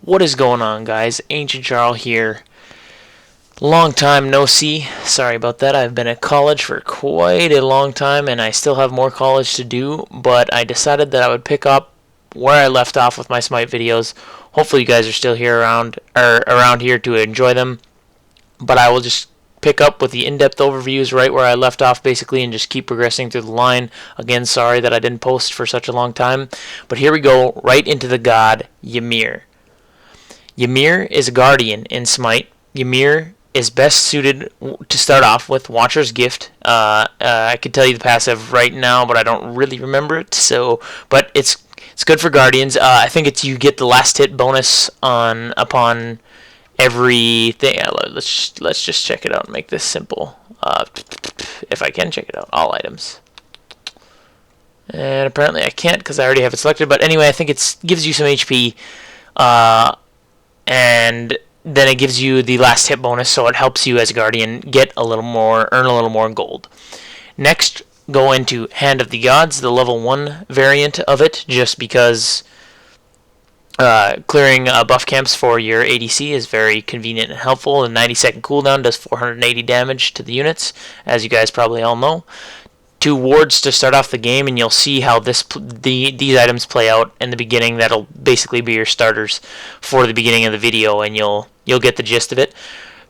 What is going on, guys? Ancient Jarl here. Long time no see. Sorry about that. I've been at college for quite a long time and I still have more college to do, but I decided that I would pick up where I left off with my Smite videos. Hopefully you guys are still here around here to enjoy them, but I will just pick up with the in-depth overviews right where I left off basically and just keep progressing through the line. Again, sorry that I didn't post for such a long time, but here we go right into the god Ymir. Ymir is a guardian in Smite. Ymir is best suited to start off with Watcher's Gift. I could tell you the passive right now, but I don't really remember it. But it's good for guardians. I think it's you get the last hit bonus upon everything. Let's just check it out and make this simple. If I can check it out, all items. And apparently I can't because I already have it selected. But anyway, I think it gives you some HP. And then it gives you the last hit bonus, so it helps you as a guardian get a little more, earn a little more gold. Next, go into Hand of the Gods, the level 1 variant of it, just because clearing buff camps for your ADC is very convenient and helpful. A 90-second cooldown does 480 damage to the units, as you guys probably all know. 2 wards to start off the game, and you'll see how these items play out in the beginning. That'll basically be your starters for the beginning of the video, and you'll get the gist of it.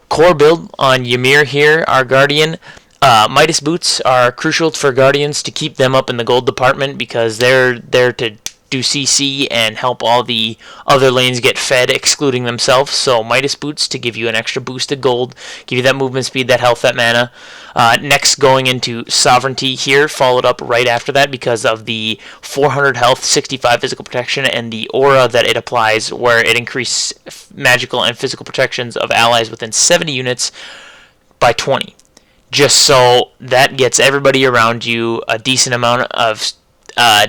Core build on Ymir here, our guardian. Midas boots are crucial for guardians to keep them up in the gold department because they're there to do CC and help all the other lanes get fed, excluding themselves. So Midas boots to give you an extra boost of gold, give you that movement speed, that health, that mana. Next, going into Sovereignty here, followed up right after that because of the 400 health, 65 physical protection, and the aura that it applies, where it increases magical and physical protections of allies within 70 units by 20. Just so that gets everybody around you a decent amount of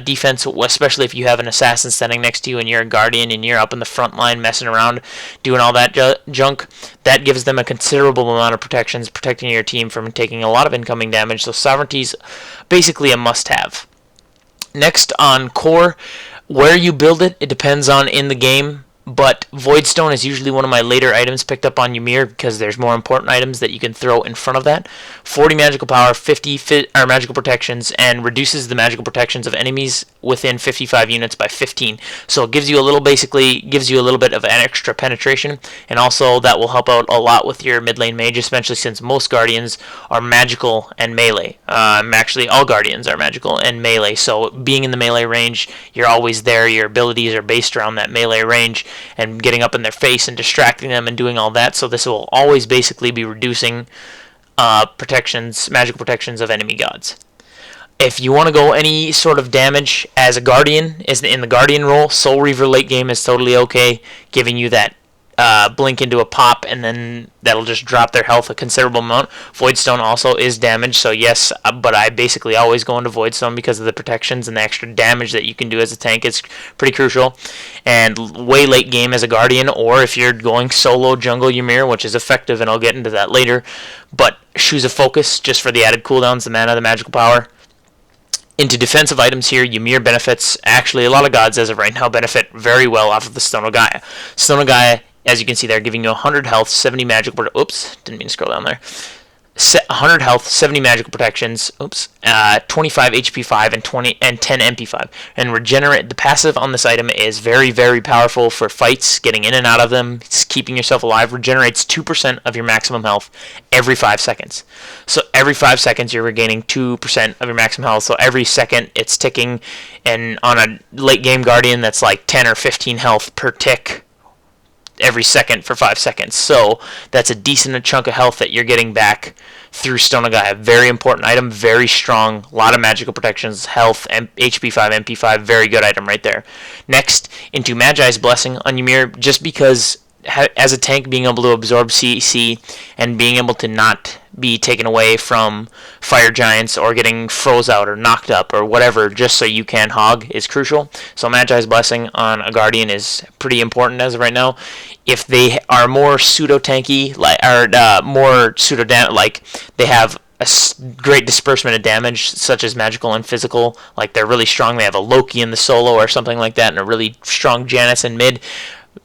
defense, especially if you have an assassin standing next to you and you're a guardian and you're up in the front line messing around doing all that junk. That gives them a considerable amount of protections, protecting your team from taking a lot of incoming damage. So Sovereignty's basically a must-have. Next, on core, where you build it depends on in the game, but Voidstone is usually one of my later items picked up on Ymir because there's more important items that you can throw in front of that. 40 magical power, 50 magical protections, and reduces the magical protections of enemies within 55 units by 15. So it gives you a little bit of an extra penetration, and also that will help out a lot with your mid lane mage, especially since most guardians are magical and melee. Actually, all guardians are magical and melee, so being in the melee range, you're always there. Your abilities are based around that melee range and getting up in their face and distracting them and doing all that. So this will always basically be reducing magical protections of enemy gods. If you want to go any sort of damage as a guardian, is in the guardian role, Soul Reaver late game is totally okay, giving you that blink into a pop, and then that'll just drop their health a considerable amount. Voidstone also is damage, so yes, but I basically always go into Voidstone because of the protections and the extra damage that you can do as a tank is pretty crucial. And way late game as a guardian, or if you're going solo jungle Ymir, which is effective, and I'll get into that later, but Shoes of Focus, just for the added cooldowns, the mana, the magical power. Into defensive items here, Ymir benefits, actually a lot of gods as of right now benefit very well off of the Stone of Gaia. Stone of Gaia, as you can see there, giving you 100 health, 70 magical... Oops, didn't mean to scroll down there. 100 health, 70 magical protections, 25 HP 5 and 10 MP 5. And regenerate, the passive on this item is very, very powerful for fights, getting in and out of them, keeping yourself alive. Regenerates 2% of your maximum health every 5 seconds. So every 5 seconds you're regaining 2% of your maximum health. So every second it's ticking, and on a late game guardian that's like 10 or 15 health per tick every second for 5 seconds. So that's a decent chunk of health that you're getting back through Stone of Gaia. Very important item, very strong, a lot of magical protections, health, HP 5, MP 5, very good item right there. Next, into Magi's Blessing on Ymir, just because as a tank, being able to absorb CC and being able to not be taken away from fire giants or getting froze out or knocked up or whatever, just so you can hog, is crucial. So Magi's Blessing on a guardian is pretty important as of right now. If they are more pseudo tanky, like they have a great disbursement of damage, such as magical and physical, like they're really strong, they have a Loki in the solo or something like that, and a really strong Janus in mid,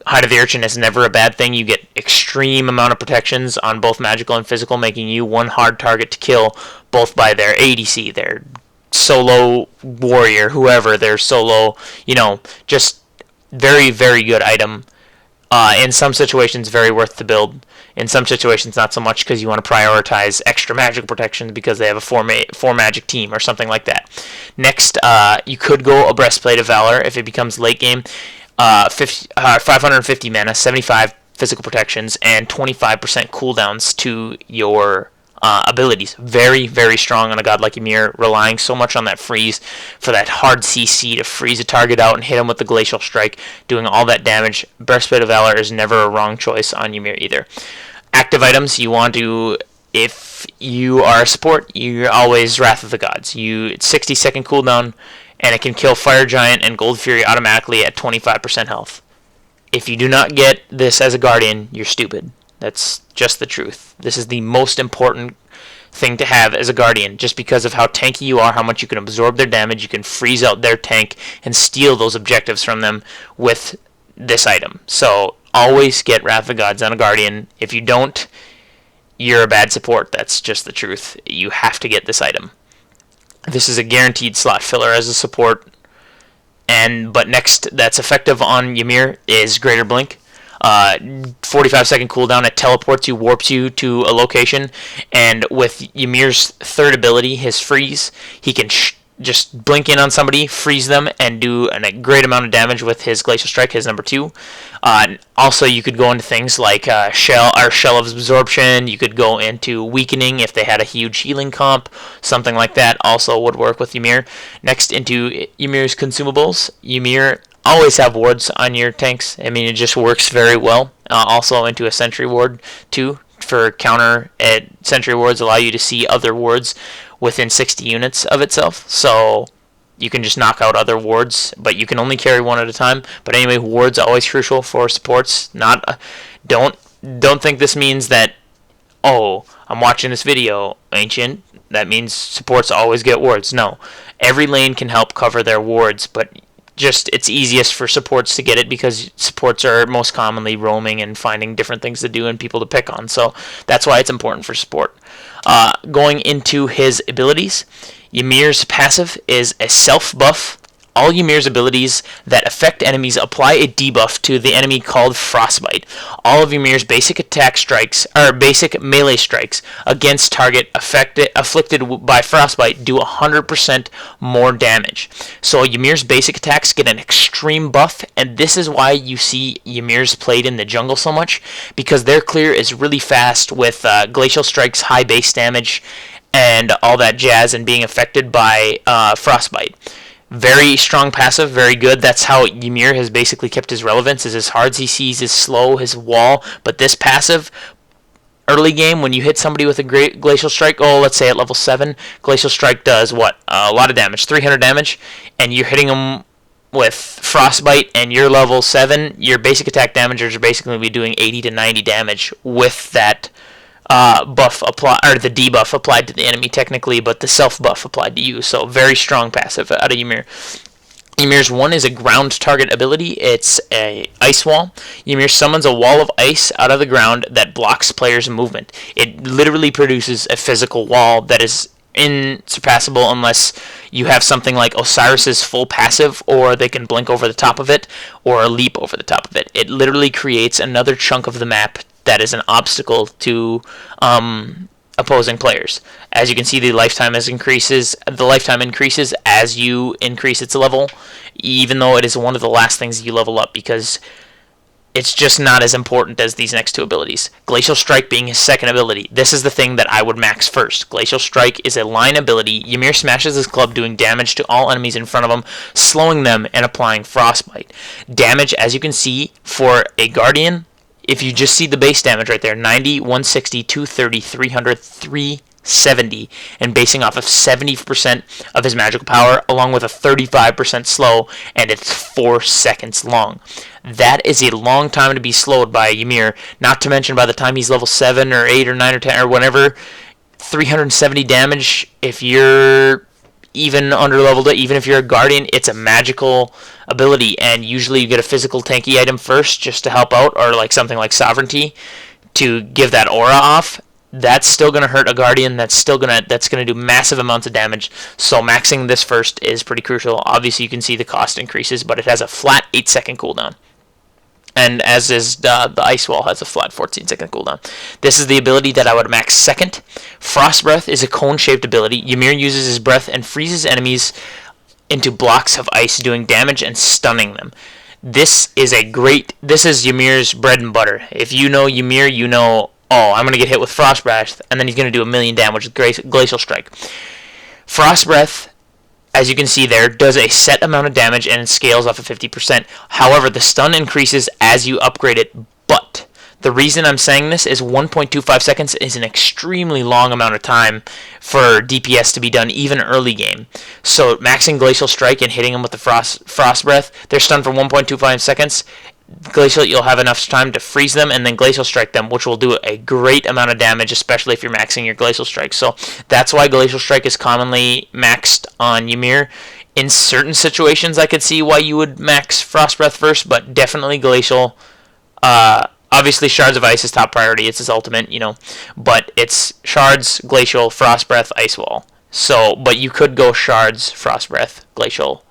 Height of the Urchin is never a bad thing. You get extreme amount of protections on both magical and physical, making you one hard target to kill, both by their ADC, their solo warrior, whoever, their solo, just very, very good item. In some situations, very worth the build. In some situations, not so much, because you want to prioritize extra magical protections because they have a four magic team or something like that. Next, you could go a Breastplate of Valor if it becomes late game. 550 mana, 75 physical protections, and 25% cooldowns to your abilities. Very, very strong on a god like Ymir, relying so much on that freeze for that hard CC to freeze a target out and hit him with the Glacial Strike, doing all that damage. Breastplate of Valor is never a wrong choice on Ymir either. Active items, you want to, if you are a support, you're always Wrath of the Gods. It's 60-second cooldown, and it can kill Fire Giant and Gold Fury automatically at 25% health. If you do not get this as a Guardian, you're stupid. That's just the truth. This is the most important thing to have as a Guardian, just because of how tanky you are, how much you can absorb their damage, you can freeze out their tank, and steal those objectives from them with this item. So always get Wrath of the Gods on a Guardian. If you don't, you're a bad support. That's just the truth. You have to get this item. This is a guaranteed slot filler as a support. But next that's effective on Ymir is Greater Blink. 45-second cooldown. It teleports you, warps you to a location, and with Ymir's third ability, his freeze, he can just blink in on somebody, freeze them, and do a great amount of damage with his Glacial Strike, his number 2. Also, you could go into things like Shell of Absorption. You could go into Weakening if they had a huge healing comp. Something like that also would work with Ymir. Next, into Ymir's consumables. Ymir always have wards on your tanks. I mean, it just works very well. Also into a Sentry Ward, too, for counter. Sentry Wards allow you to see other wards within 60 units of itself, so you can just knock out other wards, but you can only carry one at a time. But anyway, wards are always crucial for supports. Don't think this means that, oh, I'm watching this video, Ancient, that means supports always get wards. No, every lane can help cover their wards, but just it's easiest for supports to get it because supports are most commonly roaming and finding different things to do and people to pick on. So that's why it's important for support. Going into his abilities, Ymir's passive is a self buff. All Ymir's abilities that affect enemies apply a debuff to the enemy called Frostbite. All of Ymir's basic attack strikes, or basic melee strikes, against target afflicted by Frostbite do 100% more damage. So Ymir's basic attacks get an extreme buff, and this is why you see Ymir's played in the jungle so much, because their clear is really fast with Glacial Strike's high base damage and all that jazz and being affected by Frostbite. Very strong passive, very good. That's how Ymir has basically kept his relevance, is his hard CCs, his slow, his wall. But this passive, early game, when you hit somebody with a great Glacial Strike, let's say at level 7, Glacial Strike does what? A lot of damage, 300 damage, and you're hitting them with Frostbite, and you're level 7, your basic attack damagers are basically going to be doing 80 to 90 damage with that buff apply, or the debuff applied to the enemy technically, but the self buff applied to you. So very strong passive out of Ymir. Ymir's one is a ground target ability. It's a ice wall. Ymir summons a wall of ice out of the ground that blocks players' movement. It literally produces a physical wall that is insurpassable unless you have something like Osiris's full passive, or they can blink over the top of it, or leap over the top of it. It literally creates another chunk of the map that is an obstacle to opposing players. As you can see, the lifetime increases as you increase its level, even though it is one of the last things you level up, because it's just not as important as these next two abilities. Glacial Strike being his second ability. This is the thing that I would max first. Glacial Strike is a line ability. Ymir smashes his club, doing damage to all enemies in front of him, slowing them and applying Frostbite. Damage, as you can see, for a Guardian, if you just see the base damage right there, 90, 160, 230, 300, 370, and basing off of 70% of his magical power, along with a 35% slow, and it's 4 seconds long. That is a long time to be slowed by Ymir, not to mention by the time he's level 7 or 8 or 9 or 10 or whatever, 370 damage. If you're even underleveled it, even if you're a Guardian, it's a magical ability, and usually you get a physical tanky item first just to help out, or like something like Sovereignty to give that aura off. That's still gonna hurt a Guardian. That's gonna do massive amounts of damage. So maxing this first is pretty crucial. Obviously, you can see the cost increases, but it has a flat 8-second cooldown. And as is the Ice Wall has a flat 14-second cooldown. This is the ability that I would max second. Frost Breath is a cone-shaped ability. Ymir uses his breath and freezes enemies into blocks of ice, doing damage and stunning them. This is Ymir's bread and butter. If you know Ymir, you know, oh, I'm going to get hit with Frost Breath, and then he's going to do 1,000,000 damage with Glacial Strike. Frost Breath, as you can see there, does a set amount of damage and it scales off of 50%. However, the stun increases as you upgrade it, but the reason I'm saying this is 1.25 seconds is an extremely long amount of time for DPS to be done, even early game. So maxing Glacial Strike and hitting them with the Frost Breath, they're stunned for 1.25 seconds. Glacial, you'll have enough time to freeze them and then Glacial Strike them, which will do a great amount of damage, especially if you're maxing your Glacial Strike. So that's why Glacial Strike is commonly maxed on Ymir. In certain situations, I could see why you would max Frost Breath first, but definitely Glacial. Obviously, Shards of Ice is top priority. It's his ultimate, you know, but it's Shards, Glacial, Frost Breath, Ice Wall. So, but you could go Shards, Frost Breath, Glacial,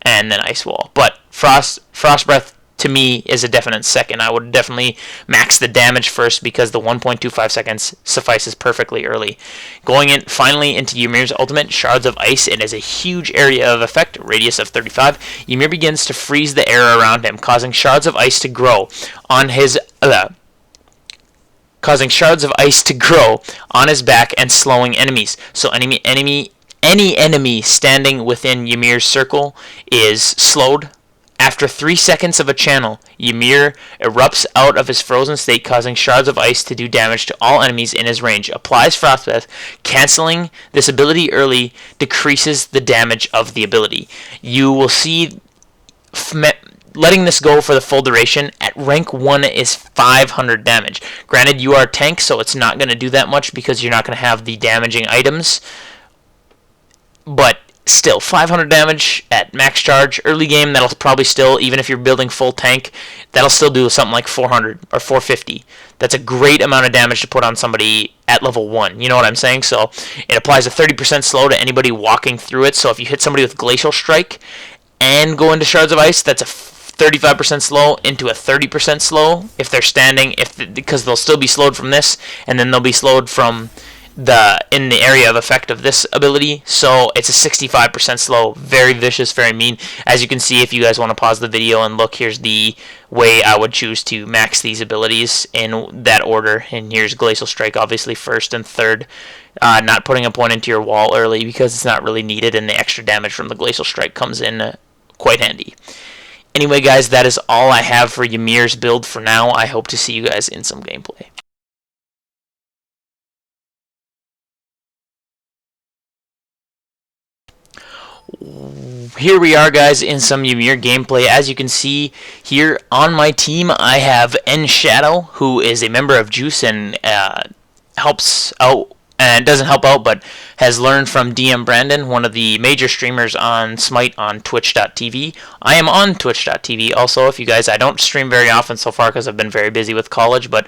and then Ice Wall. But Frost Breath, to me, is a definite second. I would definitely max the damage first because the 1.25 seconds suffices perfectly early. Going in finally into Ymir's ultimate, Shards of Ice, it has a huge area of effect, radius of 35. Ymir begins to freeze the air around him, causing Shards of Ice to grow on his back and slowing enemies. So any enemy standing within Ymir's circle is slowed. After 3 seconds of a channel, Ymir erupts out of his frozen state, causing Shards of Ice to do damage to all enemies in his range. Applies Frost Breath, canceling this ability early, decreases the damage of the ability. You will see letting this go for the full duration at rank 1 is 500 damage. Granted, you are a tank, so it's not going to do that much because you're not going to have the damaging items, but still, 500 damage at max charge. Early game, that'll probably still, even if you're building full tank, that'll still do something like 400 or 450. That's a great amount of damage to put on somebody at level 1. You know what I'm saying? So it applies a 30% slow to anybody walking through it. So if you hit somebody with Glacial Strike and go into Shards of Ice, that's a 35% slow into a 30% slow if they're standing, because they'll still be slowed from this, and then they'll be slowed from in the area of effect of this ability. So it's a 65% slow, very vicious, very mean. As you can see, if you guys want to pause the video and look, here's the way I would choose to max these abilities in that order. And here's Glacial Strike, obviously first and third. Not putting a point into your wall early because it's not really needed, and the extra damage from the Glacial Strike comes in quite handy. Anyway, guys, that is all I have for Ymir's build for now. I hope to see you guys in some gameplay. Here we are, guys, in some Ymir gameplay. As you can see here on my team, I have N Shadow, who is a member of Juice and helps out, and doesn't help out, but has learned from DM Brandon, one of the major streamers on Smite on Twitch.tv. I am on Twitch.tv also. If you guys, I don't stream very often so far because I've been very busy with college, but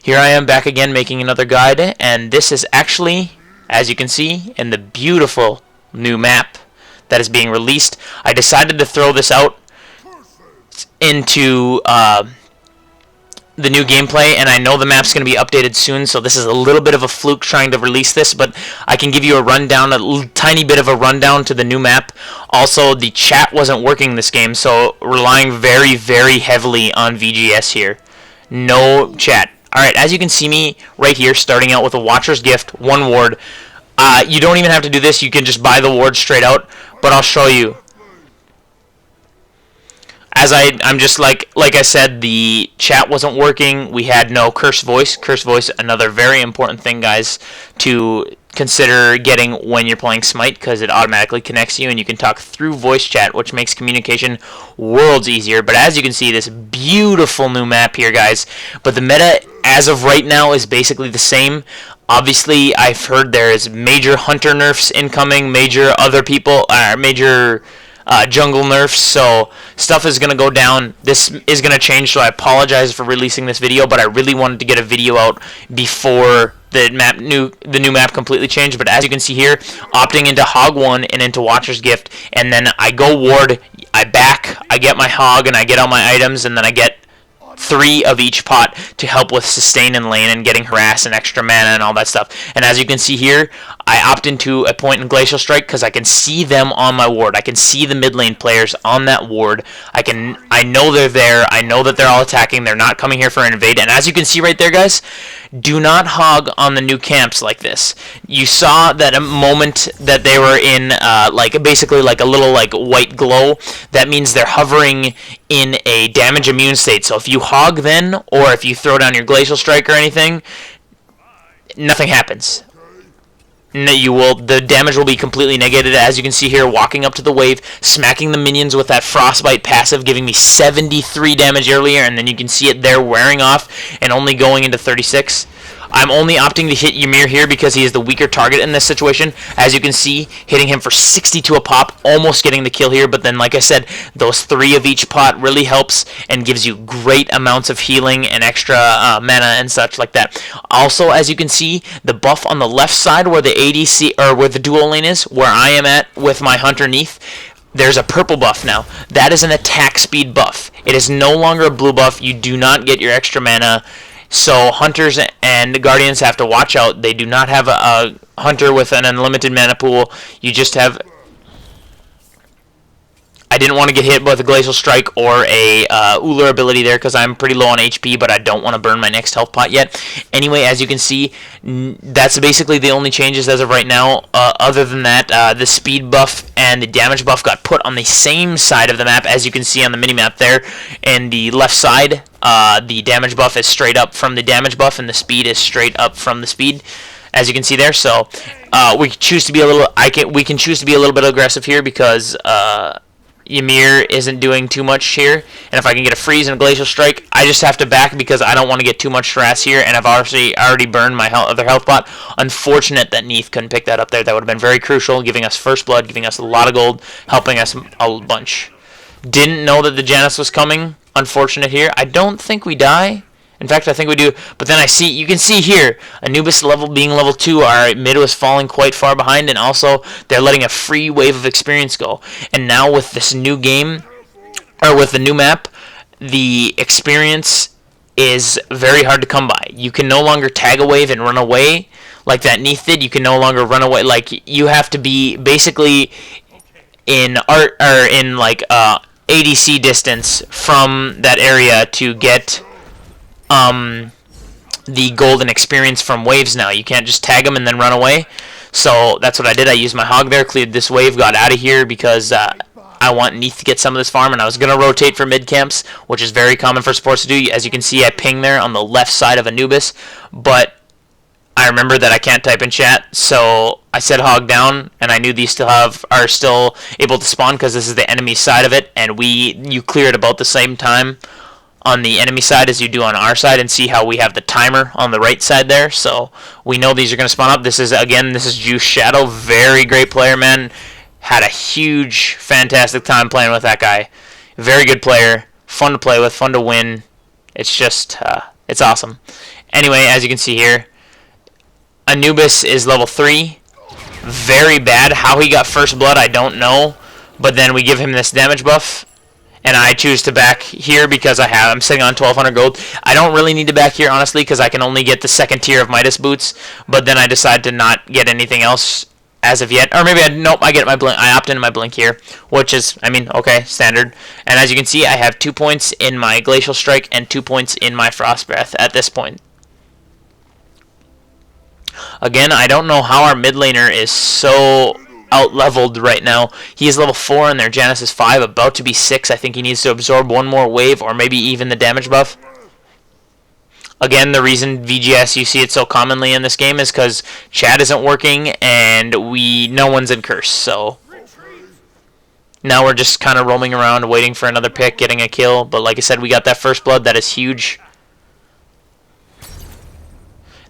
here I am back again making another guide, and this is actually, as you can see, in the beautiful new map that is being released. I decided to throw this out into the new gameplay, and I know the map's going to be updated soon, so this is a little bit of a fluke trying to release this, but I can give you a rundown, tiny bit of a rundown to the new map. Also, the chat wasn't working this game, so relying very, very heavily on VGS here. No chat. Alright, as you can see me right here, starting out with a Watcher's Gift, 1 ward. You don't even have to do this, you can just buy the ward straight out, but I'll show you. As I'm just like I said, the chat wasn't working. We had no curse voice. Curse voice, another very important thing, guys, to consider getting when you're playing Smite, because it automatically connects you and you can talk through voice chat, which makes communication worlds easier. But as you can see, this beautiful new map here, guys. But the meta, as of right now, is basically the same. Obviously, I've heard there is major hunter nerfs incoming, major other people, major jungle nerfs, so stuff is going to go down. This is going to change, so I apologize for releasing this video, but I really wanted to get a video out before the new map completely changed. But as you can see here, opting into Hog 1 and into Watcher's Gift, and then I go ward, I back, I get my Hog, and I get all my items, and then I get 3 of each pot to help with sustain and lane and getting harass and extra mana and all that stuff. And as you can see here, I opt into a point in Glacial Strike because I can see them on my ward. I can see the mid lane players on that ward. I know they're there. I know that they're all attacking. They're not coming here for an invade. And as you can see right there, guys, do not hog on the new camps like this. You saw that a moment that they were in like basically like a little like white glow. That means they're hovering in a damage immune state. So if you hog then, or if you throw down your Glacial Strike or anything, nothing happens. No, the damage will be completely negated. As you can see here, walking up to the wave, smacking the minions with that Frostbite passive, giving me 73 damage earlier, and then you can see it there wearing off and only going into 36. I'm only opting to hit Ymir here because he is the weaker target in this situation. As you can see, hitting him for 62 a pop, almost getting the kill here, but then like I said, those 3 of each pot really helps and gives you great amounts of healing and extra mana and such like that. Also, as you can see, the buff on the left side where the ADC, or where the dual lane is, where I am at with my Hunter Neath, there's a purple buff now. That is an attack speed buff. It is no longer a blue buff. You do not get your extra mana. So hunters and guardians have to watch out. They do not have a hunter with an unlimited mana pool. You just have... I didn't want to get hit with a Glacial Strike or a Uller ability there because I'm pretty low on HP, but I don't want to burn my next health pot yet. Anyway, as you can see, that's basically the only changes as of right now. Other than that, the speed buff and the damage buff got put on the same side of the map, as you can see on the minimap there. And the left side, the damage buff is straight up from the damage buff, and the speed is straight up from the speed, as you can see there. So we can choose to be a little. We can choose to be a little bit aggressive here because Ymir isn't doing too much here, and if I can get a freeze and a Glacial Strike, I just have to back because I don't want to get too much harass here, and I've already burned my other health pot. Unfortunate that Neath couldn't pick that up there. That would have been very crucial, giving us first blood, giving us a lot of gold, helping us a bunch. Didn't know that the Janus was coming. Unfortunate here. I don't think we die. In fact, I think we do. But then you can see here, Anubis being level 2, our mid was falling quite far behind, and also they're letting a free wave of experience go. And now with this new game, or with the new map, the experience is very hard to come by. You can no longer tag a wave and run away like that Neath did. You can no longer run away. Like, you have to be basically in ADC distance from that area to get the golden experience from waves now. You can't just tag them and then run away. So that's what I did. I used my Hog there, cleared this wave, got out of here because I want Neath to get some of this farm, and I was going to rotate for mid camps, which is very common for supports to do. As you can see, I ping there on the left side of Anubis, but I remember that I can't type in chat, so I said Hog down, and I knew these are still able to spawn because this is the enemy side of it, and you clear it about the same time on the enemy side as you do on our side, and see how we have the timer on the right side there. So we know these are going to spawn up. This is Juice Shadow. Very great player, man. Had a huge, fantastic time playing with that guy. Very good player. Fun to play with. Fun to win. It's just, it's awesome. Anyway, as you can see here, Anubis is level 3. Very bad. How he got first blood, I don't know. But then we give him this damage buff. And I choose to back here because I'm sitting on 1,200 gold. I don't really need to back here, honestly, because I can only get the second tier of Midas boots. But then I decide to not get anything else as of yet. Or maybe I get my blink. I opt into my blink here, which is, okay, standard. And as you can see, I have 2 points in my Glacial Strike and 2 points in my Frost Breath at this point. Again, I don't know how our mid laner is so out-leveled right now. He is level 4 and their Janus is 5, about to be 6. I think he needs to absorb one more wave or maybe even the damage buff. Again, the reason VGS, you see it so commonly in this game, is because chat isn't working and no one's in curse. So now we're just kind of roaming around waiting for another pick, getting a kill. But like I said, we got that first blood. That is huge.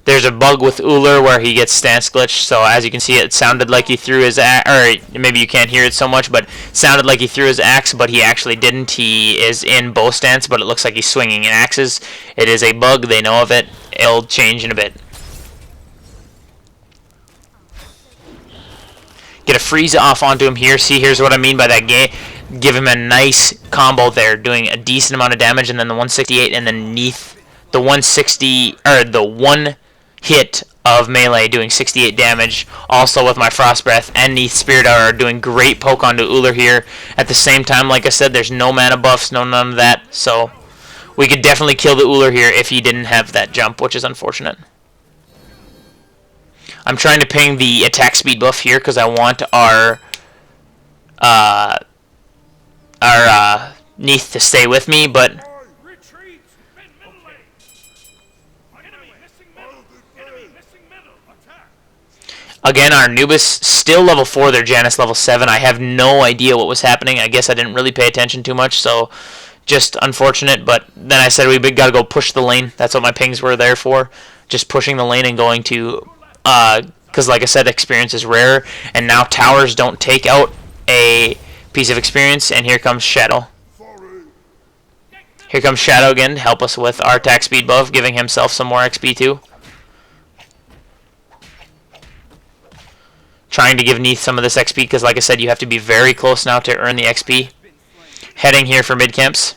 There's a bug with Uller where he gets stance glitched, so as you can see, it sounded like he threw his axe, or maybe you can't hear it so much, but it sounded like he threw his axe, but he actually didn't. He is in bow stance, but it looks like he's swinging in axes. It is a bug. They know of it. It'll change in a bit. Get a freeze off onto him here. See, here's what I mean by that game. Give him a nice combo there, doing a decent amount of damage, and then the 168, and then Neath, the 160, or the one hit of melee doing 68 damage. Also with my Frost Breath and Neath Spirit are doing great poke onto Uller here. At the same time, like I said, there's no mana buffs, none of that, so we could definitely kill the Uller here if he didn't have that jump, which is unfortunate. I'm trying to ping the attack speed buff here because I want our Neath to stay with me, but again, our Anubis still level 4, their Janus level 7. I have no idea what was happening. I guess I didn't really pay attention too much, so just unfortunate. But then I said we got to go push the lane. That's what my pings were there for. Just pushing the lane and going to, because like I said, experience is rare, and now towers don't take out a piece of experience, and here comes Shadow. Here comes Shadow again to help us with our attack speed buff, giving himself some more XP too. Trying to give Neath some of this XP because, like I said, you have to be very close now to earn the XP. Heading here for mid camps.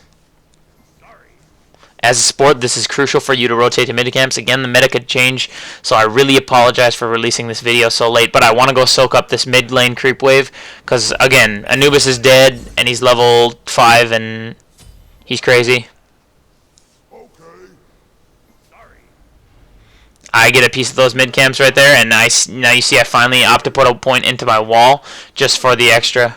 As a support, this is crucial for you to rotate to mid camps. Again, the meta could change, so I really apologize for releasing this video so late, but I want to go soak up this mid lane creep wave because, again, Anubis is dead and he's level 5 and he's crazy. I get a piece of those mid camps right there, and now you see I finally opt to put a point into my wall just for the extra.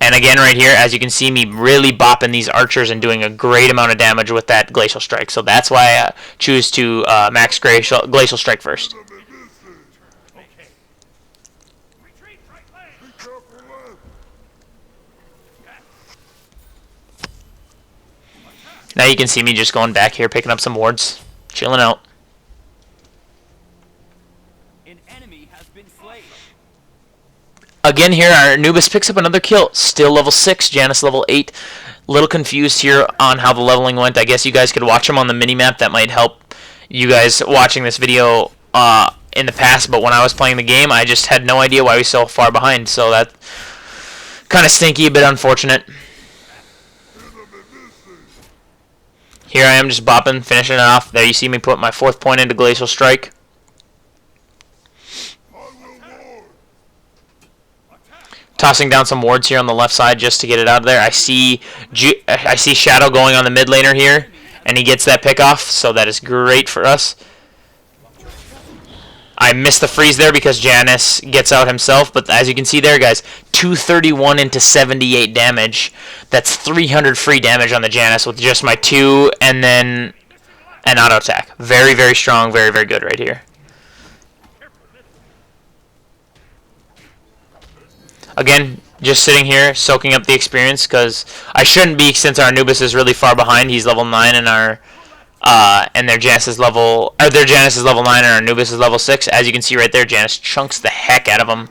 And again, right here, as you can see me really bopping these archers and doing a great amount of damage with that Glacial Strike. So that's why I choose to max Glacial Strike first. Now you can see me just going back here, picking up some wards, chilling out. Again here, our Anubis picks up another kill. Still level 6, Janus level 8. Little confused here on how the leveling went. I guess you guys could watch them on the minimap. That might help you guys watching this video in the past. But when I was playing the game, I just had no idea why we were so far behind. So that kind of stinky, a bit unfortunate. Here I am just bopping, finishing it off. There you see me put my 4th point into Glacial Strike. Tossing down some wards here on the left side just to get it out of there. I see Shadow going on the mid laner here, and he gets that pick off, so that is great for us. I missed the freeze there because Janus gets out himself, but as you can see there, guys, 231 into 78 damage. That's 300 free damage on the Janus with just my 2 and then an auto attack. Very, very strong, very, very good right here. Again, just sitting here, soaking up the experience, because I shouldn't be since our Anubis is really far behind. He's level 9 and our their Janus is level 9 and our Anubis is level 6. As you can see right there, Janus chunks the heck out of him.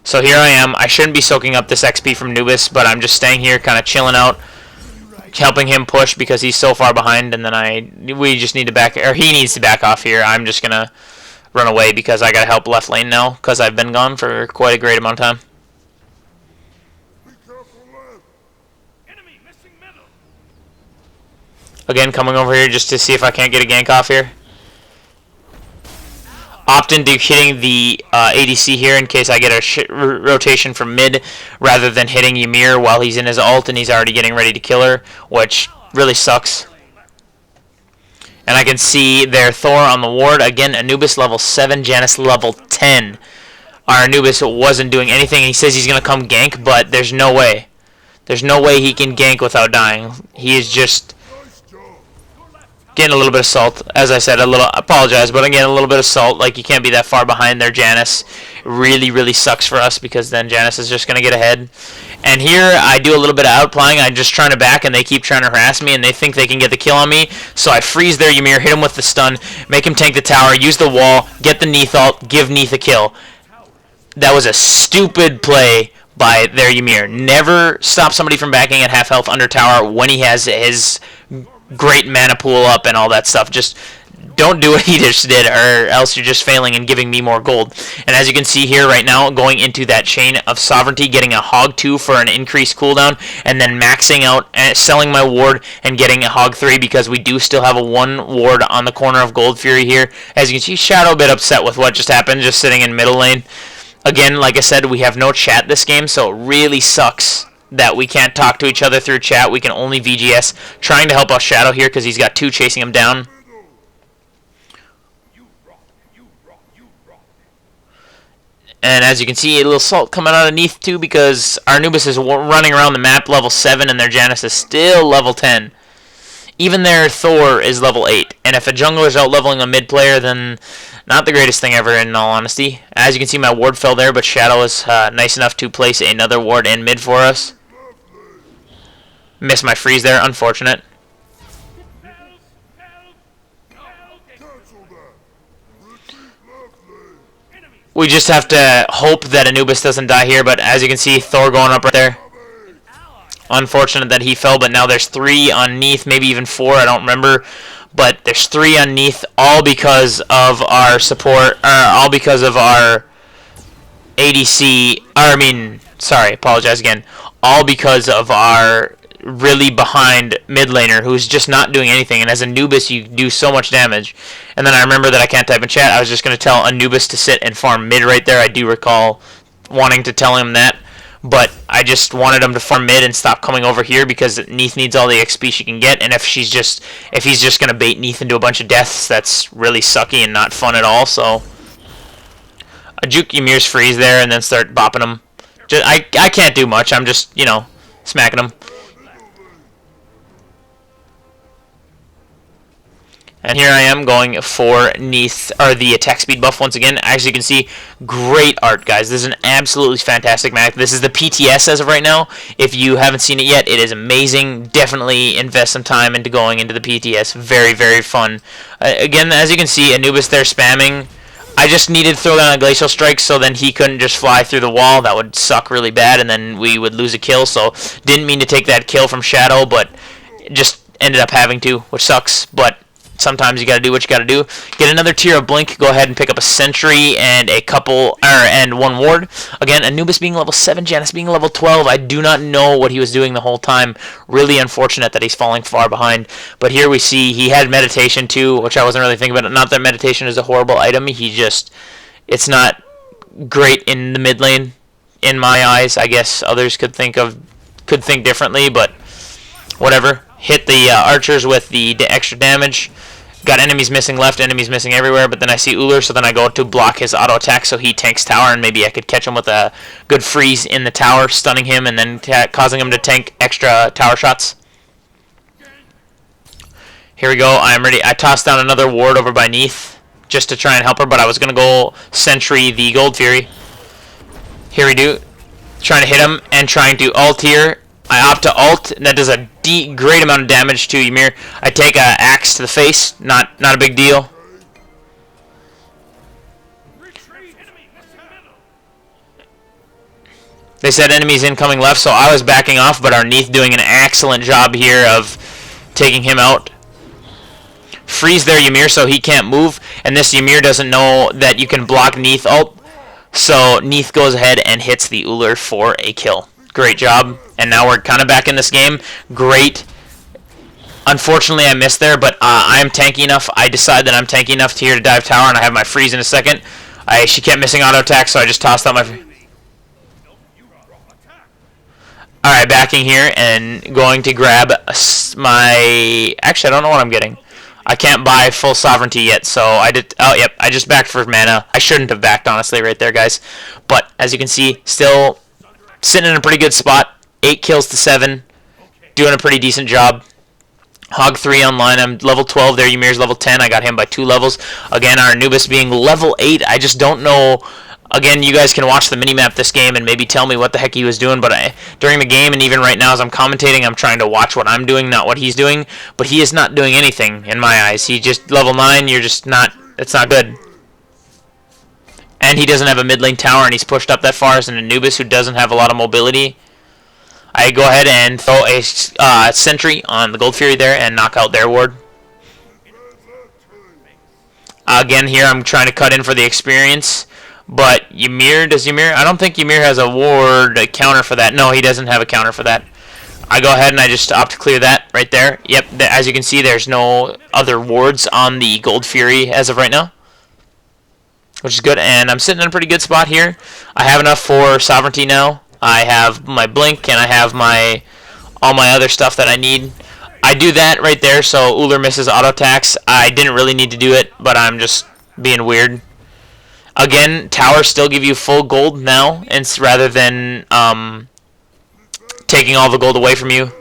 So here I am. I shouldn't be soaking up this XP from Anubis, but I'm just staying here, kind of chilling out, helping him push because he's so far behind, and then we just need to he needs to back off here. I'm just gonna run away because I gotta help left lane now because I've been gone for quite a great amount of time. Again, coming over here just to see if I can't get a gank off here. Opt into hitting the ADC here in case I get a rotation from mid rather than hitting Ymir while he's in his ult and he's already getting ready to kill her, which really sucks. And I can see their Thor on the ward. Again, Anubis level 7, Janus level 10. Our Anubis wasn't doing anything. He says he's going to come gank, but there's no way. There's no way he can gank without dying. He is just Getting a little bit of salt. As I said, I apologize, but again, a little bit of salt. Like, you can't be that far behind there, Janice. Really, really sucks for us because then Janice is just going to get ahead. And here, I do a little bit of outplaying. I'm just trying to back, and they keep trying to harass me, and they think they can get the kill on me. So I freeze their Ymir, hit him with the stun, make him tank the tower, use the wall, get the Neath ult, give Neath a kill. That was a stupid play by their Ymir. Never stop somebody from backing at half health under tower when he has his great mana pool up and all that stuff. Just don't do what he just did, or else you're just failing and giving me more gold. And as you can see here right now, going into that chain of sovereignty, getting a Hog 2 for an increased cooldown, and then maxing out and selling my ward and getting a Hog 3 because we do still have a 1 ward on the corner of Gold Fury here. As you can see, Shadow a bit upset with what just happened, just sitting in middle lane. Again, like I said, we have no chat this game, so it really sucks that we can't talk to each other through chat. We can only VGS, trying to help out Shadow here because he's got 2 chasing him down. And as you can see, a little salt coming out of Neath too because our Anubis is running around the map level 7 and their Janus is still level 10. Even their Thor is level 8. And if a jungler is out-leveling a mid player, then not the greatest thing ever, in all honesty. As you can see, my ward fell there, but Shadow is nice enough to place another ward in mid for us. Missed my freeze there, unfortunate. We just have to hope that Anubis doesn't die here, but as you can see, Thor going up right there. Unfortunate that he fell, but now there's 3 on Neath, maybe even 4, I don't remember. But there's 3 on Neath, all because of our support, all because of our ADC, apologize again. All because of our really behind mid laner who's just not doing anything, and as Anubis you do so much damage. And then I remember that I can't type in chat. I was just going to tell Anubis to sit and farm mid right there. I do recall wanting to tell him that, but I just wanted him to farm mid and stop coming over here because Neath needs all the XP she can get, and if he's just going to bait Neath into a bunch of deaths, that's really sucky and not fun at all. So I juke Ymir's freeze there and then start bopping him. I can't do much. I'm just, smacking him. And here I am going for Neath, or the attack speed buff once again. As you can see, great art, guys. This is an absolutely fantastic map. This is the PTS as of right now. If you haven't seen it yet, it is amazing. Definitely invest some time into going into the PTS. Very, very fun. Again, as you can see, Anubis there spamming. I just needed to throw down a Glacial Strike so then he couldn't just fly through the wall. That would suck really bad, and then we would lose a kill. So didn't mean to take that kill from Shadow, but just ended up having to, which sucks. But sometimes you gotta do what you gotta do. Get another tier of Blink. Go ahead and pick up a Sentry and and 1 ward. Again, Anubis being level 7, Janus being level 12. I do not know what he was doing the whole time. Really unfortunate that he's falling far behind. But here we see he had meditation too, which I wasn't really thinking about. Not that meditation is a horrible item. It's not great in the mid lane, in my eyes. I guess others could think differently, but whatever. Hit the archers with the extra damage. Got enemies missing left, enemies missing everywhere, but then I see Uller, so then I go to block his auto attack so he tanks tower, and maybe I could catch him with a good freeze in the tower, stunning him, and then causing him to tank extra tower shots. Here we go, I am ready. I tossed down another ward over by Neath, just to try and help her, but I was going to go Sentry the Gold Fury. Here we do. Trying to hit him, and trying to ult here. I opt to ult, and that does a great amount of damage to Ymir. I take a axe to the face, not a big deal. They said enemies incoming left, so I was backing off, but our Neath doing an excellent job here of taking him out. Freeze their Ymir so he can't move, and this Ymir doesn't know that you can block Neath ult, so Neath goes ahead and hits the Uller for a kill. Great job. And now we're kind of back in this game. Great. Unfortunately, I missed there, but I'm tanky enough. I decide that I'm tanky enough here to dive tower, and I have my freeze in a second. She kept missing auto attack, so I just tossed out my... Alright, backing here and going to grab my... Actually, I don't know what I'm getting. I can't buy full sovereignty yet, so I did... Oh, yep, I just backed for mana. I shouldn't have backed, honestly, right there, guys. But, as you can see, still sitting in a pretty good spot. 8 kills to 7. Doing a pretty decent job. Hog 3 online. I'm level 12 there. Ymir's level 10. I got him by 2 levels. Again, our Anubis being level 8. I just don't know. Again, you guys can watch the minimap this game and maybe tell me what the heck he was doing, but during the game and even right now as I'm commentating, I'm trying to watch what I'm doing, not what he's doing, but he is not doing anything in my eyes. He just level 9, you're just not, it's not good. And he doesn't have a mid lane tower and he's pushed up that far as an Anubis who doesn't have a lot of mobility. I go ahead and throw a sentry on the Gold Fury there and knock out their ward. Again, here I'm trying to cut in for the experience. But Ymir, I don't think Ymir has a ward, a counter for that. No, he doesn't have a counter for that. I go ahead and I just opt to clear that right there. Yep, as you can see, there's no other wards on the Gold Fury as of right now, which is good. And I'm sitting in a pretty good spot here. I have enough for sovereignty now. I have my blink and I have all my other stuff that I need. I do that right there, so Uller misses auto attacks. I didn't really need to do it, but I'm just being weird. Again, towers still give you full gold now, and rather than taking all the gold away from you.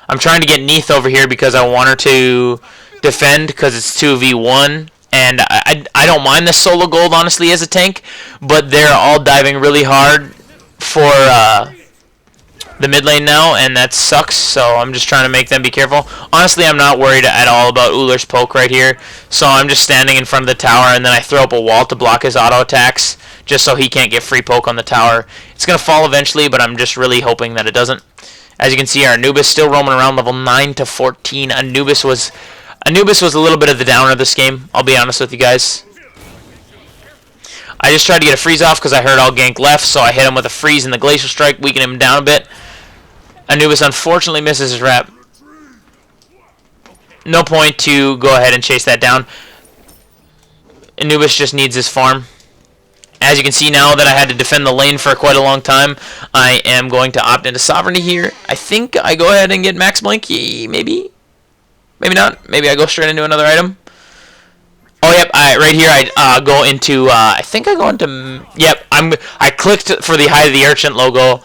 I'm trying to get Neith over here because I want her to defend because it's 2v1. And I don't mind the solo gold, honestly, as a tank, but they're all diving really hard for the mid lane now, and that sucks, so I'm just trying to make them be careful. Honestly, I'm not worried at all about Uller's poke right here, so I'm just standing in front of the tower, and then I throw up a wall to block his auto attacks, just so he can't get free poke on the tower. It's going to fall eventually, but I'm just really hoping that it doesn't. As you can see, our Anubis still roaming around level 9 to 14. Anubis was a little bit of the downer of this game, I'll be honest with you guys. I just tried to get a freeze off because I heard all gank left, so I hit him with a freeze and the Glacial Strike, weaken him down a bit. Anubis unfortunately misses his wrap. No point to go ahead and chase that down. Anubis just needs his farm. As you can see now that I had to defend the lane for quite a long time, I am going to opt into Sovereignty here. I think I go ahead and get Max Blink. Maybe. Maybe not. Maybe I go straight into another item. Oh, yep. Right here I go into, I think I go into, yep. I clicked for the Hide of the Urchin logo,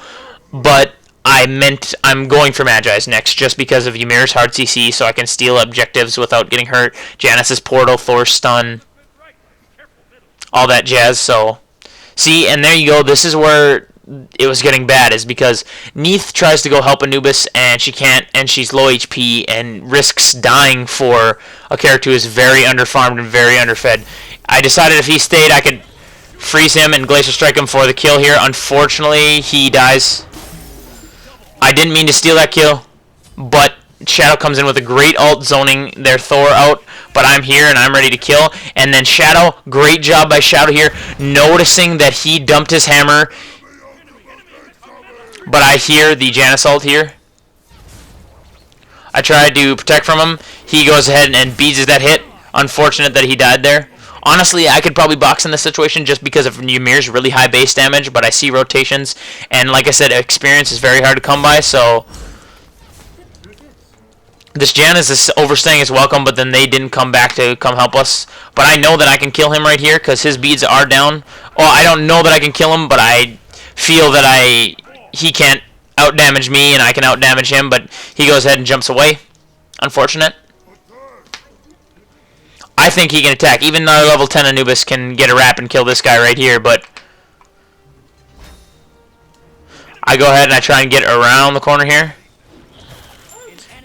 but I'm going for Magi's next just because of Ymir's hard CC, so I can steal objectives without getting hurt. Janice's portal, Thor's stun, all that jazz. So, see, and there you go. This is where it was getting bad, is because Neith tries to go help Anubis and she can't, and she's low HP and risks dying for a character who is very underfarmed and very underfed. I decided if he stayed, I could freeze him and Glacial Strike him for the kill here. Unfortunately, he dies. I didn't mean to steal that kill, but Shadow comes in with a great ult zoning their Thor out, but I'm here and I'm ready to kill. And then Shadow, great job by Shadow here, noticing that he dumped his hammer. But I hear the Janice ult here. I tried to protect from him. He goes ahead and beats that hit. Unfortunate that he died there. Honestly, I could probably box in this situation just because of Ymir's really high base damage, but I see rotations, and like I said, experience is very hard to come by, so this Janice is overstaying his welcome, but then they didn't come back to come help us. But I know that I can kill him right here because his beads are down. Well, I don't know that I can kill him, but I feel that he can't outdamage me and I can outdamage him, but he goes ahead and jumps away. Unfortunate. I think he can attack. Even our level 10 Anubis can get a wrap and kill this guy right here, but I go ahead and I try and get around the corner here.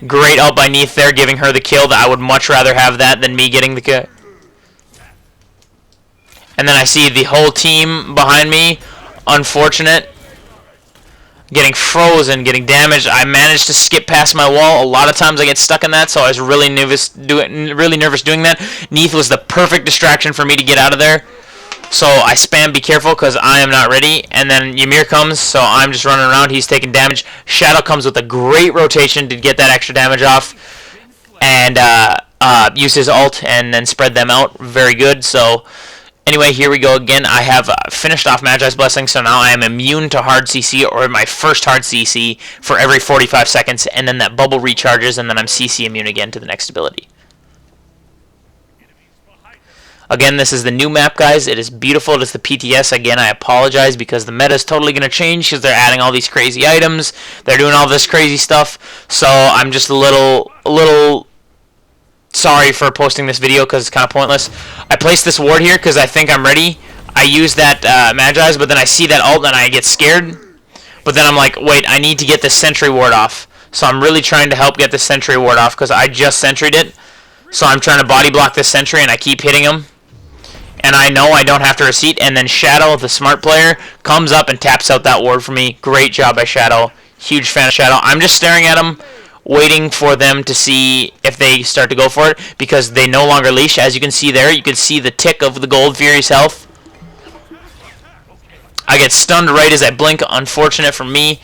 Great ult by Neith there, giving her the kill. That I would much rather have that than me getting the kill. And then I see the whole team behind me. Unfortunate. Getting frozen, getting damaged. I managed to skip past my wall. A lot of times I get stuck in that, so I was really nervous doing that. Neith was the perfect distraction for me to get out of there. So I spam be careful because I am not ready. And then Ymir comes, so I'm just running around. He's taking damage. Shadow comes with a great rotation to get that extra damage off. And use his ult and then spread them out. Very good. So anyway, here we go again. I have finished off Magi's Blessing, so now I am immune to hard CC, or my first hard CC, for every 45 seconds. And then that bubble recharges, and then I'm CC immune again to the next ability. Again, this is the new map, guys. It is beautiful. It is the PTS. Again, I apologize because the meta is totally going to change because they're adding all these crazy items. They're doing all this crazy stuff. So I'm just a little sorry for posting this video because it's kind of pointless. I placed this ward here because I think I'm ready. I use that Magi's, but then I see that ult and I get scared. But then I'm like, wait, I need to get this sentry ward off. So I'm really trying to help get the sentry ward off because I just sentried it. So I'm trying to body block this sentry and I keep hitting him. And I know I don't have to receipt, and then Shadow, the smart player, comes up and taps out that ward for me. Great job by Shadow. Huge fan of Shadow. I'm just staring at him, waiting for them to see if they start to go for it, because they no longer leash. As you can see there, you can see the tick of the Gold Fury's health. I get stunned right as I blink. Unfortunate for me.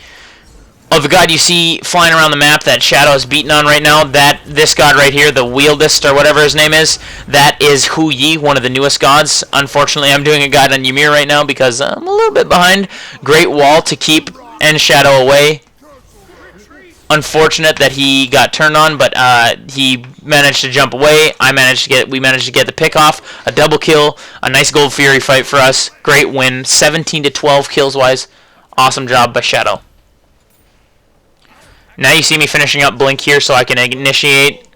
Oh, the god you see flying around the map that Shadow is beating on right now, this god right here, the Wieldist or whatever his name is, that is Hu Yi, one of the newest gods. Unfortunately, I'm doing a guide on Ymir right now because I'm a little bit behind. Great wall to keep and Shadow away. Unfortunate that he got turned on, but he managed to jump away. We managed to get the pick off, a double kill, a nice Gold Fury fight for us. Great win, 17 to 12 kills wise. Awesome job by Shadow. Now you see me finishing up Blink here so I can initiate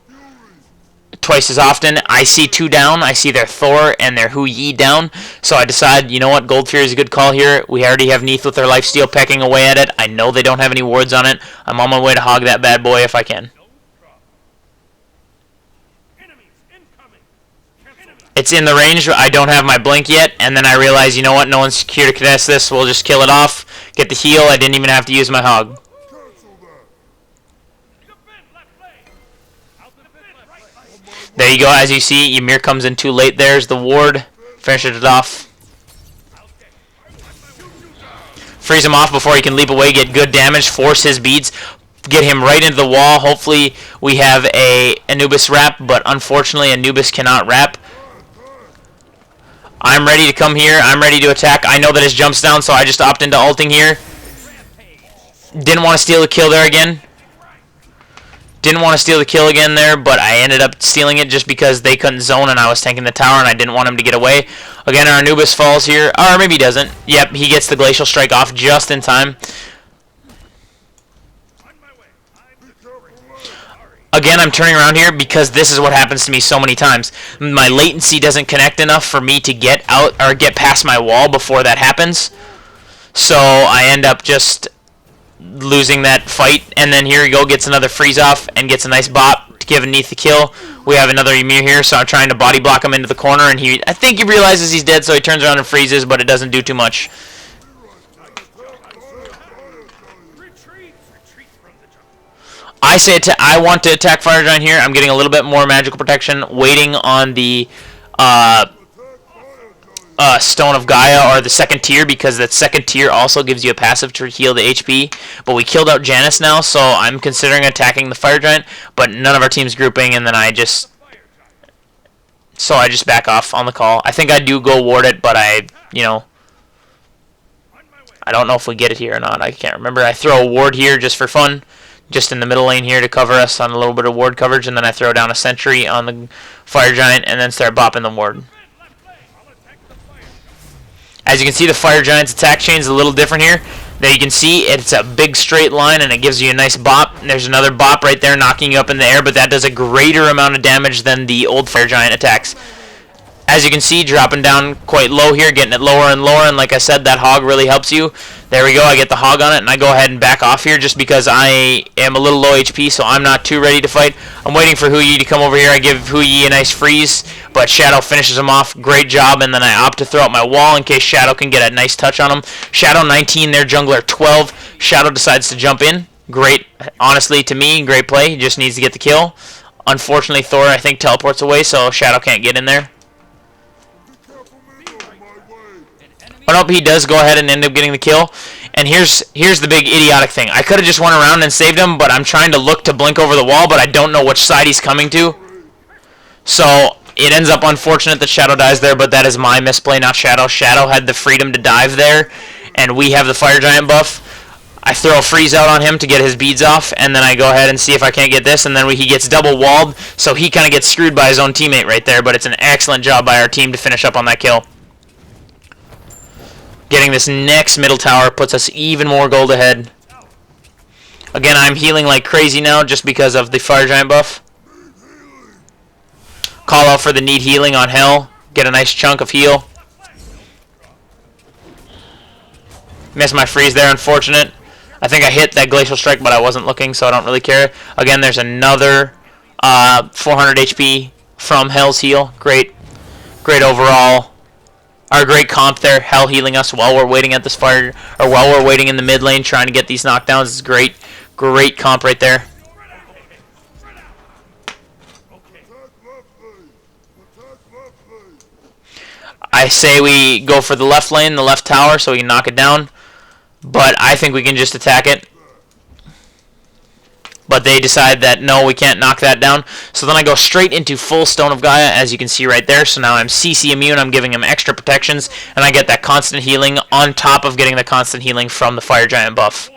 twice as often. I see two down. I see their Thor and their Hu Yi down. So I decide, you know what, Gold Fury is a good call here. We already have Neath with their lifesteal pecking away at it. I know they don't have any wards on it. I'm on my way to hog that bad boy if I can. It's in the range. I don't have my Blink yet. And then I realize, you know what, no one's here to contest this. We'll just kill it off. Get the heal. I didn't even have to use my hog. There you go, as you see, Ymir comes in too late. There's the ward. Finishes it off. Freeze him off before he can leap away, get good damage, force his beads, get him right into the wall. Hopefully we have a Anubis wrap, but unfortunately Anubis cannot wrap. I'm ready to come here. I'm ready to attack. I know that his jump's down, so I just opt into ulting here. Didn't want to steal the kill there again. Didn't want to steal the kill again there, but I ended up stealing it just because they couldn't zone and I was tanking the tower and I didn't want him to get away. Again, our Anubis falls here. Or maybe he doesn't. Yep, he gets the Glacial Strike off just in time. Again, I'm turning around here because this is what happens to me so many times. My latency doesn't connect enough for me to get out or get past my wall before that happens. So I end up just losing that fight, and then here he go, gets another freeze off and gets a nice bop to give Neath the kill. We have another Ymir here, so I'm trying to body block him into the corner, and I think he realizes he's dead, so he turns around and freezes, but it doesn't do too much. I want to attack Fire Giant here. I'm getting a little bit more magical protection, waiting on the Stone of Gaia or the second tier, because that second tier also gives you a passive to heal the HP. But we killed out Janus now, so I'm considering attacking the Fire Giant, but none of our team's grouping, and then I just back off on the call. I think I do go ward it, but I don't know if we get it here or not. I can't remember. I throw a ward here just for fun, just in the middle lane here to cover us on a little bit of ward coverage, and then I throw down a sentry on the Fire Giant and then start bopping the ward. As you can see, the Fire Giant's attack chain is a little different here. There you can see it's a big straight line and it gives you a nice bop. And there's another bop right there knocking you up in the air, but that does a greater amount of damage than the old Fire Giant attacks. As you can see, dropping down quite low here, getting it lower and lower, and like I said, that hog really helps you. There we go, I get the hog on it, and I go ahead and back off here just because I am a little low HP, so I'm not too ready to fight. I'm waiting for Hu Yi to come over here. I give Hu Yi a nice freeze, but Shadow finishes him off. Great job, and then I opt to throw out my wall in case Shadow can get a nice touch on him. Shadow 19, their jungler 12. Shadow decides to jump in. Great, honestly, to me, great play. He just needs to get the kill. Unfortunately, Thor, I think, teleports away, so Shadow can't get in there. Oh, nope, he does go ahead and end up getting the kill. And here's the big idiotic thing. I could have just went around and saved him, but I'm trying to look to blink over the wall, but I don't know which side he's coming to. So it ends up unfortunate that Shadow dies there, but that is my misplay, not Shadow. Shadow had the freedom to dive there, and we have the Fire Giant buff. I throw a freeze out on him to get his beads off, and then I go ahead and see if I can't get this, and then he gets double walled, so he kind of gets screwed by his own teammate right there, but it's an excellent job by our team to finish up on that kill. Getting this next middle tower puts us even more gold ahead. Again, I'm healing like crazy now just because of the Fire Giant buff. Call out for the need healing on Hell. Get a nice chunk of heal. Missed my freeze there, unfortunate. I think I hit that Glacial Strike, but I wasn't looking, so I don't really care. Again, there's another 400 HP from Hell's heal. Great overall. Our great comp there, Hell healing us while we're waiting at this fire, or while we're waiting in the mid lane trying to get these knockdowns. Is great comp right there. I say we go for the left lane, the left tower, so we can knock it down. But I think we can just attack it. But they decide that, no, we can't knock that down. So then I go straight into full Stone of Gaia, as you can see right there. So now I'm CC immune, I'm giving him extra protections, and I get that constant healing on top of getting the constant healing from the Fire Giant buff.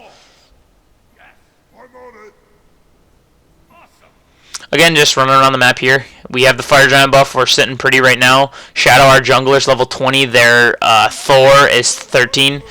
Again, just running around the map here. We have the Fire Giant buff, we're sitting pretty right now. Shadow, our jungler's level 20, their Thor is 13.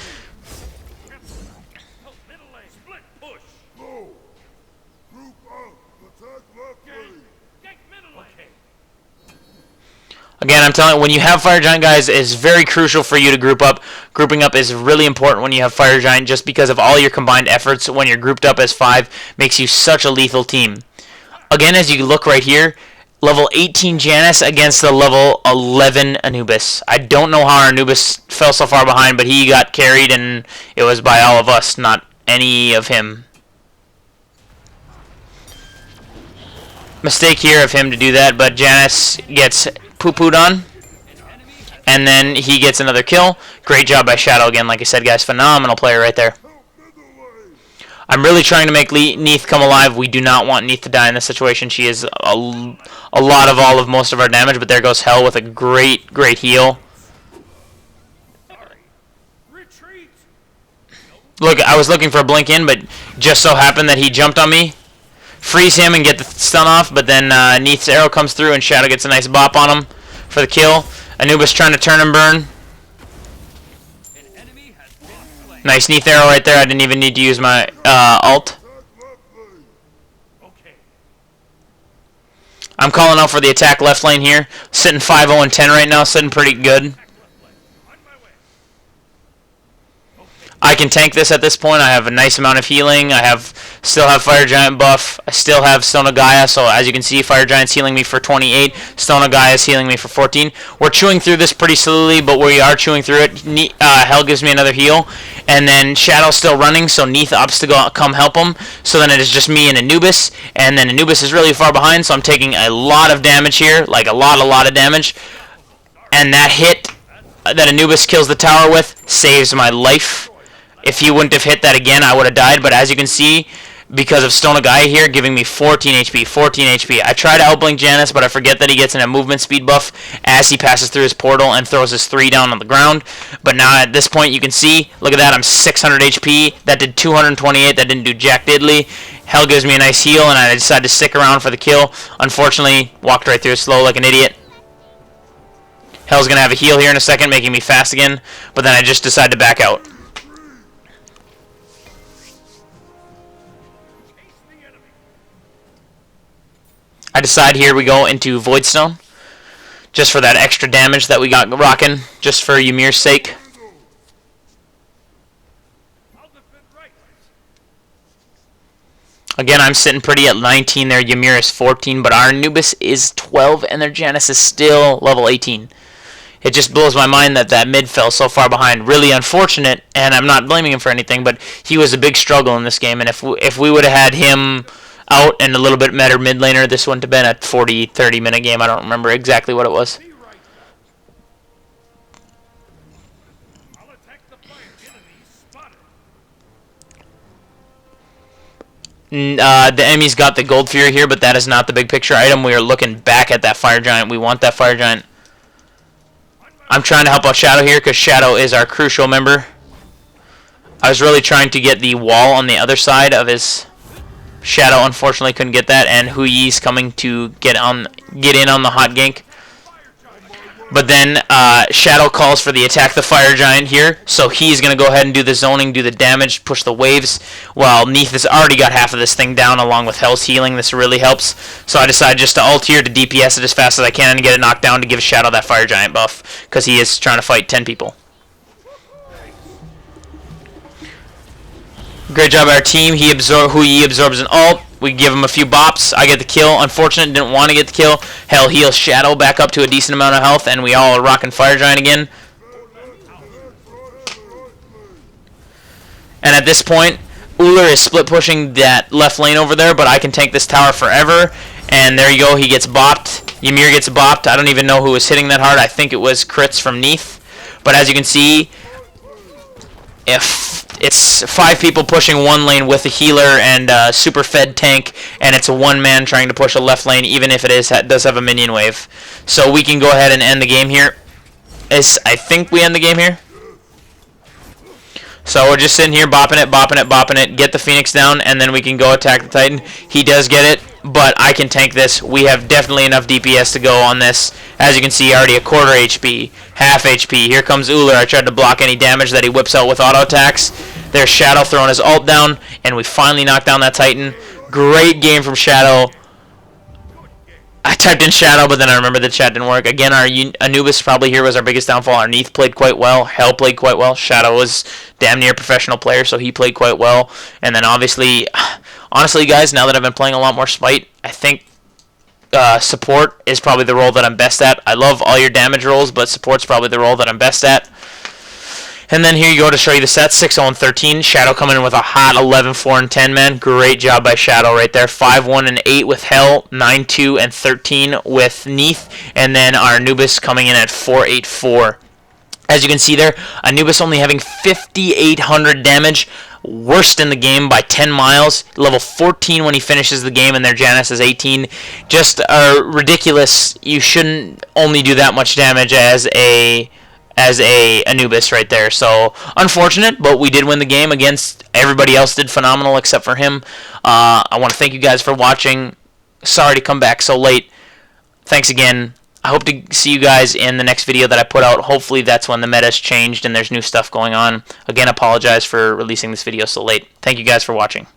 Again, I'm telling you, when you have Fire Giant, guys, it's very crucial for you to group up. Grouping up is really important when you have Fire Giant, just because of all your combined efforts. When you're grouped up as 5, makes you such a lethal team. Again, as you look right here, level 18 Janus against the level 11 Anubis. I don't know how our Anubis fell so far behind, but he got carried, and it was by all of us, not any of him. Mistake here of him to do that, but Janus gets poo-pooed on, and then he gets another kill. Great job by Shadow again, like I said, guys. Phenomenal player right there. I'm really trying to make Neith come alive. We do not want Neith to die in this situation. She is a lot of all of most of our damage, but there goes Hell with a great heal. Look, I was looking for a blink in, but just so happened that he jumped on me. Freeze him and get the stun off, but then Neith's arrow comes through and Shadow gets a nice bop on him for the kill. Anubis trying to turn and burn. Nice Neith arrow right there. I didn't even need to use my ult. I'm calling out for the attack left lane here. Sitting 5-0 and 10 right now, sitting pretty good. I can tank this at this point. I have a nice amount of healing. Still have Fire Giant buff. I still have Stone of Gaia. So as you can see, Fire Giant's healing me for 28. Stone of Gaia is healing me for 14. We're chewing through this pretty slowly, but we are chewing through it. Hell gives me another heal. And then Shadow's still running, so Neith opts to come help him. So then it is just me and Anubis. And then Anubis is really far behind, so I'm taking a lot of damage here. Like a lot of damage. And that hit that Anubis kills the tower with saves my life. If he wouldn't have hit that again, I would have died. But as you can see, because of Stone of Gaia here, giving me 14 HP. I try to outblink Janus, but I forget that he gets a movement speed buff as he passes through his portal and throws his 3 down on the ground. But now at this point, you can see, look at that, I'm 600 HP. That did 228. That didn't do jack diddly. Hell gives me a nice heal, and I decided to stick around for the kill. Unfortunately, walked right through it slow like an idiot. Hell's going to have a heal here in a second, making me fast again. But then I just decided to back out. I decide here we go into Voidstone, just for that extra damage that we got rocking, just for Ymir's sake. Again, I'm sitting pretty at 19 there. Ymir is 14, but our Anubis is 12, and their Janus is still level 18. It just blows my mind that mid fell so far behind. Really unfortunate, and I'm not blaming him for anything, but he was a big struggle in this game, and if we would have had him out and a little bit better mid laner, this wouldn't have been a 40-30 minute game. I don't remember exactly what it was. The enemy's got the Gold Fury here, but that is not the big picture item. We are looking back at that Fire Giant. We want that Fire Giant. I'm trying to help out Shadow here because Shadow is our crucial member. I was really trying to get the wall on the other side of his Shadow. Unfortunately couldn't get that, and Hu Yi's coming to get in on the hot gank. But then Shadow calls for the attack the Fire Giant here, so he's going to go ahead and do the zoning, do the damage, push the waves, while Neath has already got half of this thing down along with Hell's healing. This really helps. So I decided just to ult here to DPS it as fast as I can and get it knocked down to give Shadow that Fire Giant buff, because he is trying to fight 10 people. Great job by our team. Hu Yi absorbs an ult. We give him a few bops. I get the kill. Unfortunate, didn't want to get the kill. Hell heals Shadow back up to a decent amount of health, and we all are rocking Fire Giant again. And at this point, Uller is split pushing that left lane over there, but I can tank this tower forever. And there you go. He gets bopped. Ymir gets bopped. I don't even know who was hitting that hard. I think it was crits from Neath. But as you can see, if it's 5 people pushing one lane with a healer and a super fed tank, and it's a one man trying to push a left lane, even if it does have a minion wave. So we can go ahead and end the game here. I think we end the game here. So we're just sitting here bopping it, get the Phoenix down, and then we can go attack the Titan. He does get it, but I can tank this. We have definitely enough DPS to go on this. As you can see, already a quarter HP, half HP. Here comes Uller. I tried to block any damage that he whips out with auto attacks. There's Shadow throwing his ult down, and we finally knocked down that Titan. Great game from Shadow. I typed in Shadow, but then I remembered the chat didn't work. Again, our Anubis probably here was our biggest downfall. Our Neath played quite well. Hell played quite well. Shadow was damn near a professional player, so he played quite well. And then obviously, honestly, guys, now that I've been playing a lot more Smite, I think support is probably the role that I'm best at. I love all your damage roles, but support's probably the role that I'm best at. And then here you go to show you the sets, 6-0-13. Shadow coming in with a hot 11-4-10, man. Great job by Shadow right there. 5-1-8 with Hell, 9-2-13 with Neath, and then our Anubis coming in at 4-8-4. As you can see there, Anubis only having 5,800 damage, worst in the game by 10 miles, level 14 when he finishes the game, and their Janus is 18. Just ridiculous. You shouldn't only do that much damage as a Anubis right there. So unfortunate, but we did win the game against everybody else did phenomenal except for him. I want to thank you guys for watching. Sorry to come back so late. Thanks again. I hope to see you guys in the next video that I put out. Hopefully that's when the meta's changed and there's new stuff going on. Again, apologize for releasing this video so late. Thank you guys for watching.